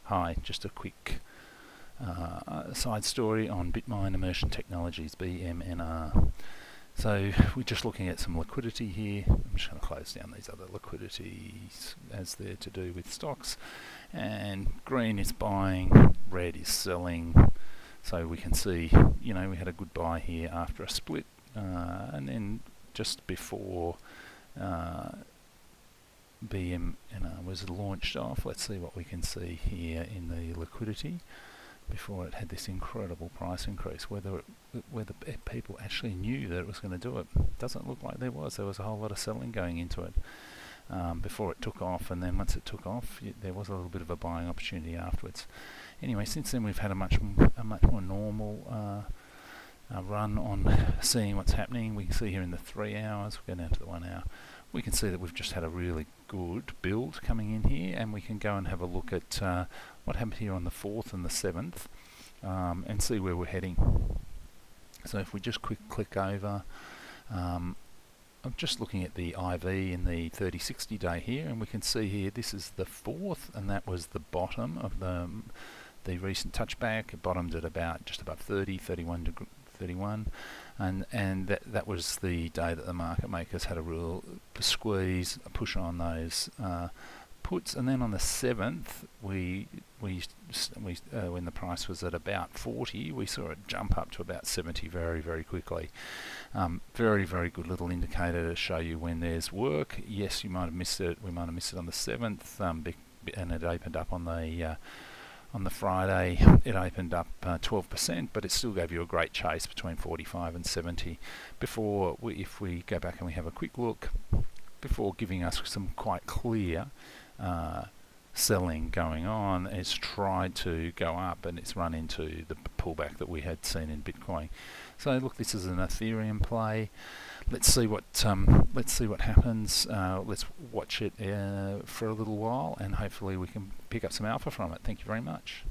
Hi, just a quick side story on Bitmine Immersion Technologies, BMNR. So we're just looking at some liquidity here. I'm just going to close down these other liquidities as they're to do with stocks. And green is buying, red is selling. So we can see, we had a good buy here after a split, and then just before BMNR was launched off. Let's see what we can see here in the liquidity before it had this incredible price increase. Whether people actually knew that it was going to do it, doesn't look like there was. There was a whole lot of selling going into it before it took off, and then once it took off, there was a little bit of a buying opportunity afterwards. Anyway, since then we've had a much more normal run on seeing what's happening. We can see here in the 3 hours, we'll go down to the 1 hour, we can see that we've just had a really good build coming in here, and we can go and have a look at what happened here on the 4th and the 7th and see where we're heading. So if we just click over, I'm just looking at the IV in the 30-60 day here, and we can see here this is the 4th, and that was the bottom of the recent touchback. It bottomed at about just above 31, and that was the day that the market makers had a real squeeze, a push on those puts, and then on the 7th, when the price was at about 40, we saw it jump up to about 70 very, very quickly. Very, very good little indicator to show you when there's work. Yes, you might have missed it. We might have missed it on the 7th, and it opened up on the Friday. It opened up 12%, but it still gave you a great chase between 45 and 70 before, if we go back and we have a quick look, before giving us some quite clear selling going on. It's tried to go up, and it's run into the pullback that we had seen in Bitcoin. So look, this is an Ethereum play. Let's see what happens. Let's watch it for a little while, and hopefully we can pick up some alpha from it. Thank you very much.